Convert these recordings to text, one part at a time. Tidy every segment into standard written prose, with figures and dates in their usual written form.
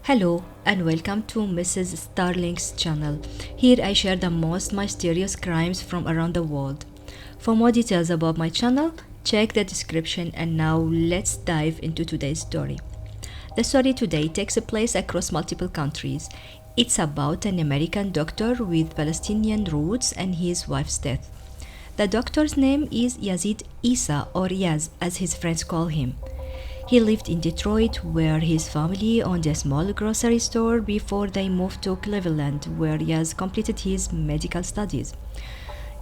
Hello and welcome to Mrs. Starling's channel. Here I share the most mysterious crimes from around the world. For more details about my channel, check the description and now let's dive into today's story. The story today takes place across multiple countries. It's about an American doctor with Palestinian roots and his wife's death. The doctor's name is Yazid Isa or Yaz as his friends call him. He lived in Detroit, where his family owned a small grocery store before they moved to Cleveland, where Yaz completed his medical studies.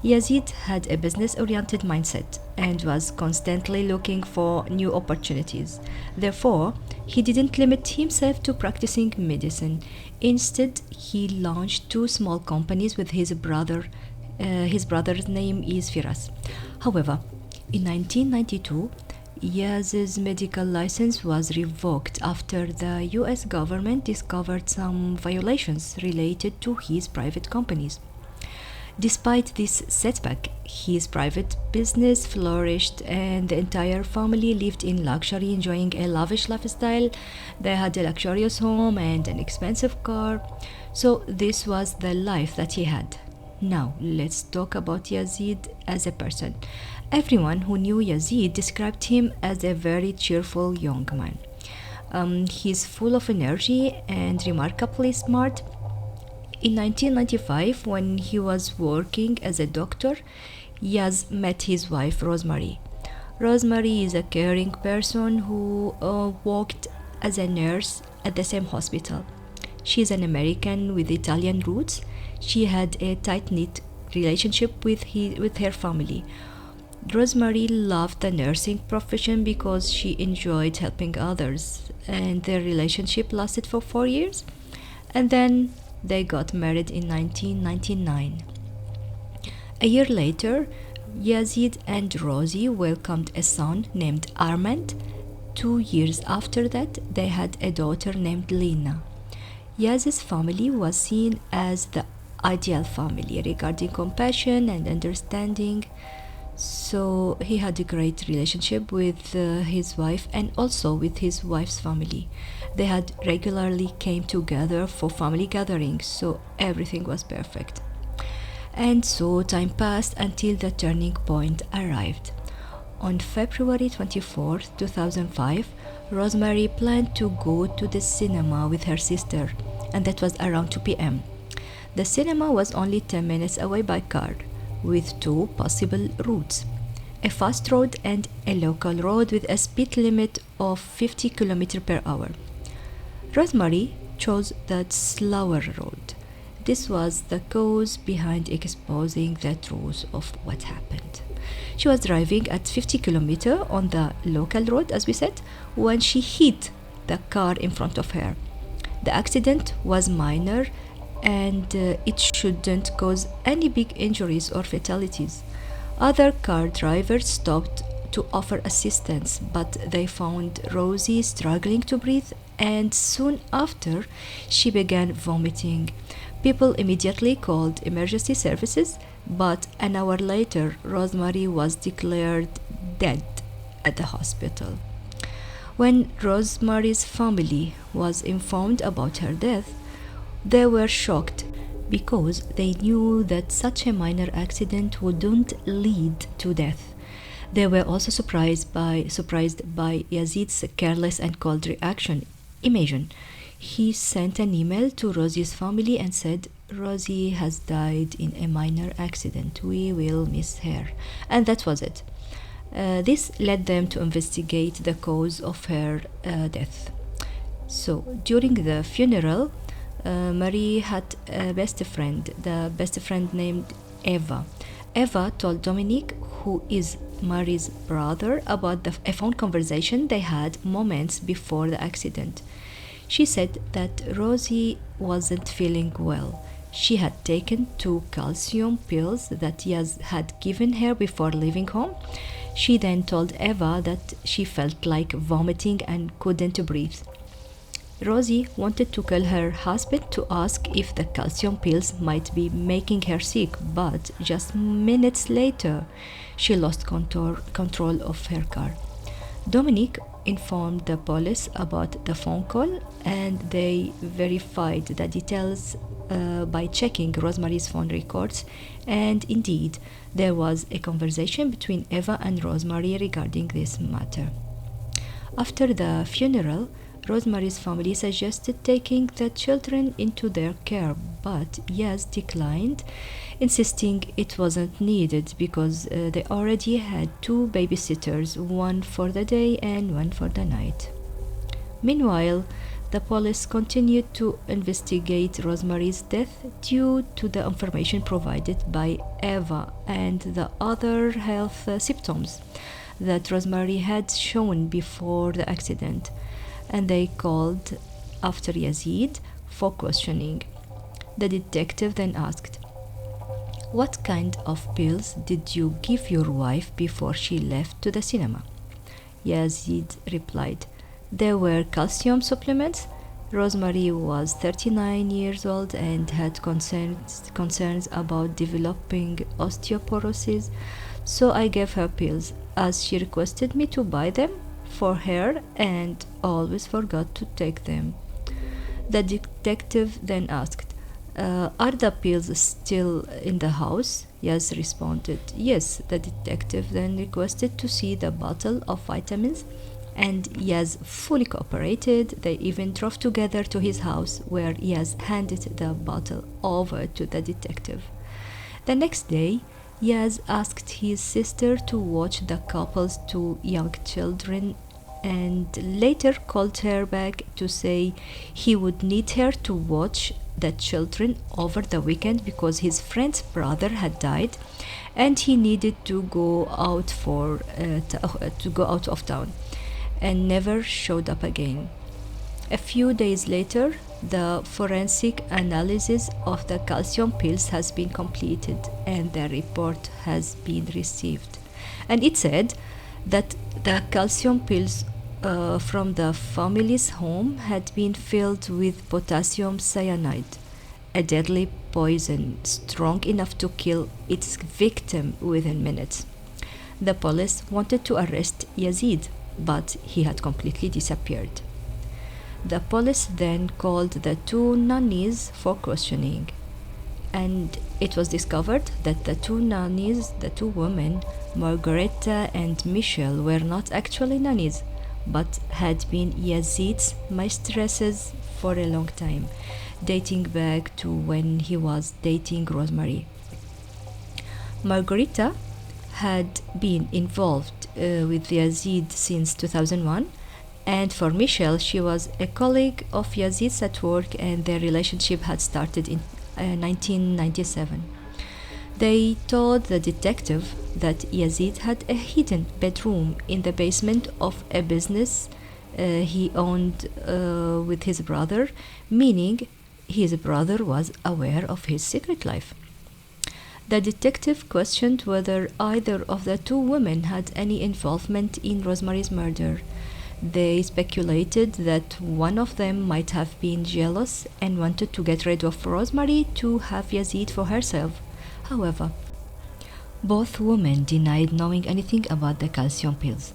Yazid had a business oriented mindset and was constantly looking for new opportunities. Therefore, he didn't limit himself to practicing medicine. Instead, he launched two small companies with his brother. His brother's name is Firas. However, in 1992, Yaz's medical license was revoked after the US government discovered some violations related to his private companies. Despite this setback, his private business flourished and the entire family lived in luxury, enjoying a lavish lifestyle. They had a luxurious home and an expensive car. So, this was the life that he had. Now, let's talk about Yazid as a person. Everyone who knew Yazid described him as a very cheerful young man. He's full of energy and remarkably smart. In 1995, when he was working as a doctor, Yaz met his wife Rosemary. Rosemary is a caring person who worked as a nurse at the same hospital. She's an American with Italian roots. She had a tight-knit relationship with her family. Rosemary loved the nursing profession because she enjoyed helping others, and their relationship lasted for 4 years. And then they got married in 1999. A year later, Yazid and Rosie welcomed a son named Armand. 2 years after that, they had a daughter named Lena. Yaz's family was seen as the ideal family regarding compassion and understanding. So he had a great relationship with his wife and also with his wife's family. They had regularly came together for family gatherings, so everything was perfect. And so time passed until the turning point arrived. On February 24th, 2005, Rosemary planned to go to the cinema with her sister, and that was around 2 p.m. The cinema was only 10 minutes away by car, with two possible routes, a fast road and a local road with a speed limit of 50 km per hour. Rosemary chose that slower road. This was the cause behind exposing the truth of what happened. She was driving at 50 km on the local road, as we said, when she hit the car in front of her. The accident was minor and it shouldn't cause any big injuries or fatalities. Other car drivers stopped to offer assistance, but they found Rosie struggling to breathe, and soon after, she began vomiting. People immediately called emergency services, but an hour later, Rosemary was declared dead at the hospital. When Rosemary's family was informed about her death, they were shocked because they knew that such a minor accident wouldn't lead to death. They were also surprised by Yazid's careless and cold reaction. Imagine, he sent an email to Rosie's family and said, "Rosie has died in a minor accident. We will miss her." And that was it. This led them to investigate the cause of her death. So during the funeral, Marie had a best friend, the best friend named Eva. Eva told Dominique, who is Marie's brother, about a phone conversation they had moments before the accident. She said that Rosie wasn't feeling well. She had taken 2 calcium pills that Yaz had given her before leaving home. She then told Eva that she felt like vomiting and couldn't breathe. Rosie wanted to call her husband to ask if the calcium pills might be making her sick, but just minutes later, she lost control of her car. Dominique informed the police about the phone call, and they verified the details by checking Rosemary's phone records. And indeed, there was a conversation between Eva and Rosemary regarding this matter. After the funeral, Rosemary's family suggested taking the children into their care, but Yaz declined, insisting it wasn't needed because they already had two babysitters, one for the day and one for the night. Meanwhile, the police continued to investigate Rosemary's death due to the information provided by Eva and the other health symptoms that Rosemary had shown before the accident, and they called after Yazid for questioning. The detective then asked, "What kind of pills did you give your wife before she left to the cinema?" Yazid replied, "There were calcium supplements." Rosemary was 39 years old and had concerns about developing osteoporosis, so I gave her pills as she requested me to buy them for her and always forgot to take them. The detective then asked, "Are the pills still in the house?" Yaz responded, "Yes." The detective then requested to see the bottle of vitamins, and Yaz fully cooperated. They even drove together to his house, where Yaz handed the bottle over to the detective. The next day, Yaz asked his sister to watch the couple's two young children and later called her back to say he would need her to watch the children over the weekend because his friend's brother had died and he needed to go out of town, and never showed up again. A few days later, the forensic analysis of the calcium pills has been completed and the report has been received. And it said that the calcium pills from the family's home had been filled with potassium cyanide, a deadly poison strong enough to kill its victim within minutes. The police wanted to arrest Yazid, but he had completely disappeared. The police then called the two nannies for questioning, and it was discovered that the two nannies, the two women, Margareta and Michelle, were not actually nannies, but had been Yazid's mistresses for a long time, dating back to when he was dating Rosemary. Margareta had been involved with Yazid since 2001, and for Michelle, she was a colleague of Yazid's at work, and their relationship had started in 1997. They told the detective that Yazid had a hidden bedroom in the basement of a business he owned with his brother, meaning his brother was aware of his secret life. The detective questioned whether either of the two women had any involvement in Rosemary's murder. They speculated that one of them might have been jealous and wanted to get rid of Rosemary to have Yazid for herself. However, both women denied knowing anything about the calcium pills.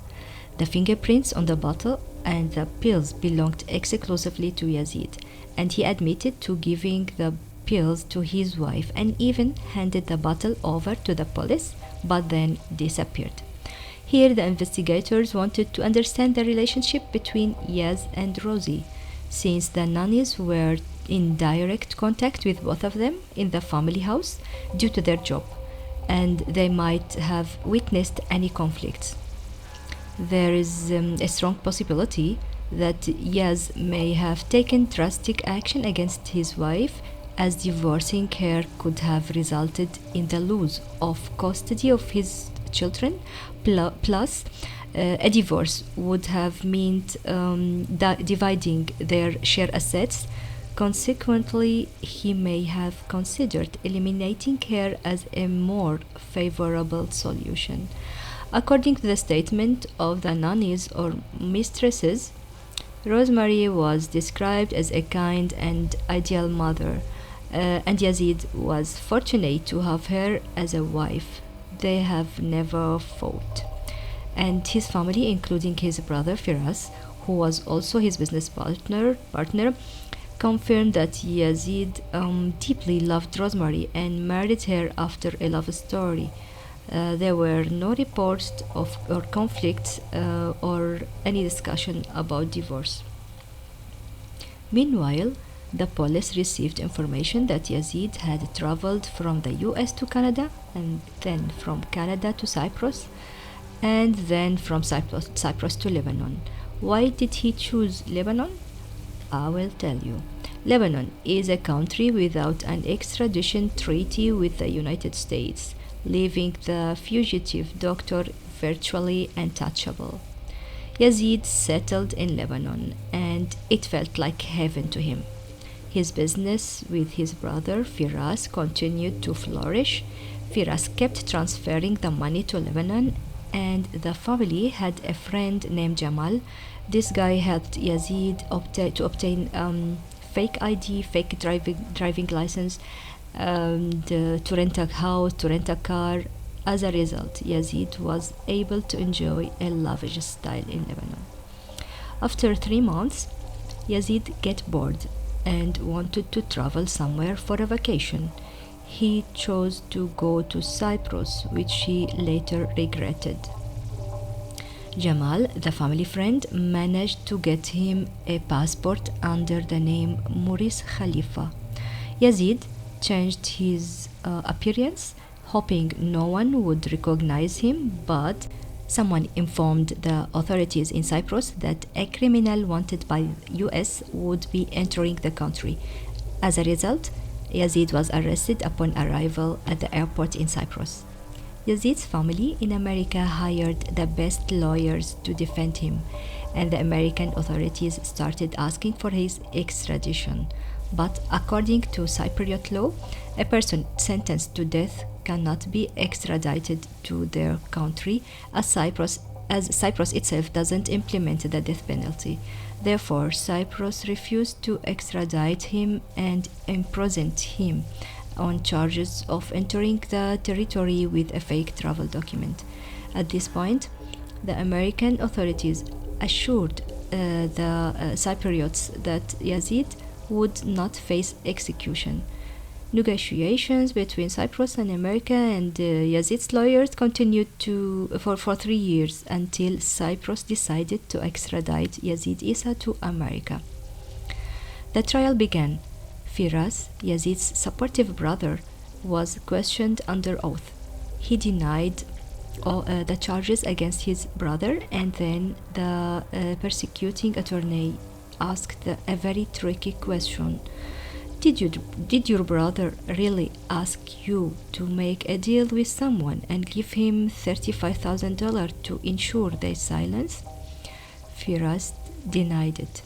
The fingerprints on the bottle and the pills belonged exclusively to Yazid, and he admitted to giving the pills to his wife and even handed the bottle over to the police, but then disappeared. Here, the investigators wanted to understand the relationship between Yaz and Rosie, since the nannies were in direct contact with both of them in the family house due to their job, and they might have witnessed any conflicts. There is a strong possibility that Yaz may have taken drastic action against his wife, as divorcing her could have resulted in the loss of custody of his children, plus a divorce would have meant dividing their share assets. Consequently, he may have considered eliminating her as a more favorable solution. According to the statement of the nannies or mistresses, Rosemary was described as a kind and ideal mother, and Yazid was fortunate to have her as a wife. They have never fought. and his family, including his brother Firas, who was also his business partner, confirmed that Yazid deeply loved Rosemary and married her after a love story. There were no reports of or conflicts or any discussion about divorce. Meanwhile, the police received information that Yazid had traveled from the US to Canada and then from Canada to Cyprus and then from Cyprus to Lebanon. Why did he choose Lebanon? I will tell you. Lebanon is a country without an extradition treaty with the United States, leaving the fugitive doctor virtually untouchable. Yazid settled in Lebanon, and it felt like heaven to him. His business with his brother Firas continued to flourish. Firas kept transferring the money to Lebanon, and the family had a friend named Jamal. This guy helped Yazid to obtain fake ID, fake driving license, to rent a house, to rent a car. As a result, Yazid was able to enjoy a lavish style in Lebanon. After 3 months, Yazid got bored and wanted to travel somewhere for a vacation. He chose to go to Cyprus, which he later regretted. Jamal, the family friend, managed to get him a passport under the name Maurice Khalifa. Yazid changed his appearance, hoping no one would recognize him, but someone informed the authorities in Cyprus that a criminal wanted by US would be entering the country. As a result, Yazid was arrested upon arrival at the airport in Cyprus. Yazid's family in America hired the best lawyers to defend him, and the American authorities started asking for his extradition. But according to Cypriot law, a person sentenced to death cannot be extradited to their country as Cyprus itself doesn't implement the death penalty. Therefore, Cyprus refused to extradite him and imprisoned him on charges of entering the territory with a fake travel document. At this point, the American authorities assured the Cypriots that Yazid would not face execution. Negotiations between Cyprus and America and Yazid's lawyers continued for 3 years until Cyprus decided to extradite Yazid Isa to America. The trial began. Firas, Yazid's supportive brother, was questioned under oath. He denied the charges against his brother, and then the persecuting attorney asked a very tricky question. Did your brother really ask you to make a deal with someone and give him $35,000 to ensure their silence? Firas denied it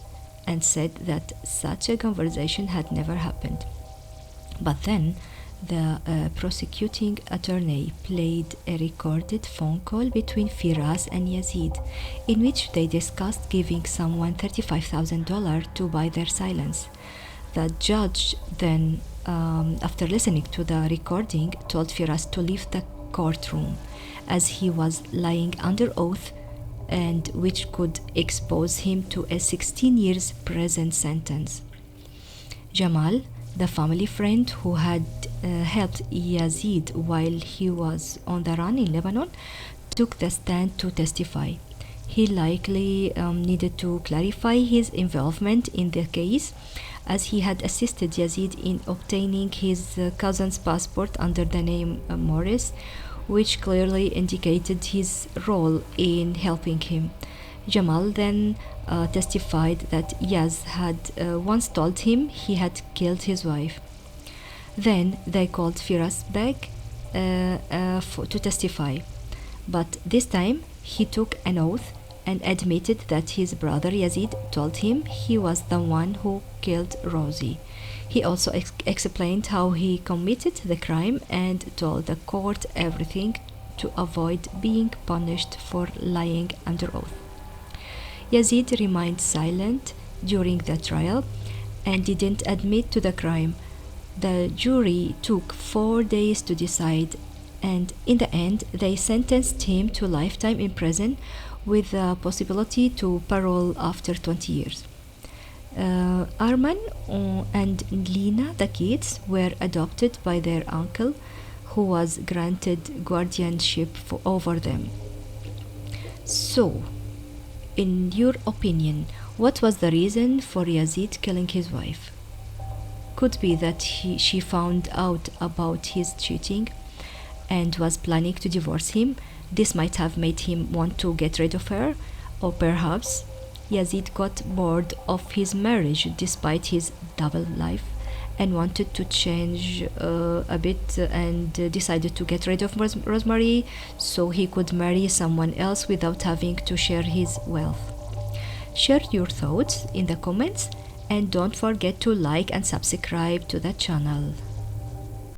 and said that such a conversation had never happened. But then the prosecuting attorney played a recorded phone call between Firas and Yazid, in which they discussed giving someone $35,000 to buy their silence. The judge then, after listening to the recording, told Firas to leave the courtroom as he was lying under oath, and which could expose him to a 16 years prison sentence. Jamal, the family friend who had helped Yazid while he was on the run in Lebanon, took the stand to testify. He likely needed to clarify his involvement in the case, as he had assisted Yazid in obtaining his cousin's passport under the name Maurice, which clearly indicated his role in helping him. Jamal then testified that Yaz had once told him he had killed his wife. Then they called Firas back to testify, but this time he took an oath and admitted that his brother Yazid told him he was the one who killed Rosie. He also explained how he committed the crime and told the court everything to avoid being punished for lying under oath. Yazid remained silent during the trial and didn't admit to the crime. The jury took 4 days to decide, and in the end they sentenced him to lifetime in prison with the possibility to parole after 20 years. Arman and Lina, the kids, were adopted by their uncle, who was granted guardianship over them. So, in your opinion, what was the reason for Yazid killing his wife? Could be that she found out about his cheating and was planning to divorce him. This might have made him want to get rid of her, or perhaps Yazid got bored of his marriage despite his double life and wanted to change a bit and decided to get rid of Rosemary so he could marry someone else without having to share his wealth. Share your thoughts in the comments and don't forget to like and subscribe to the channel.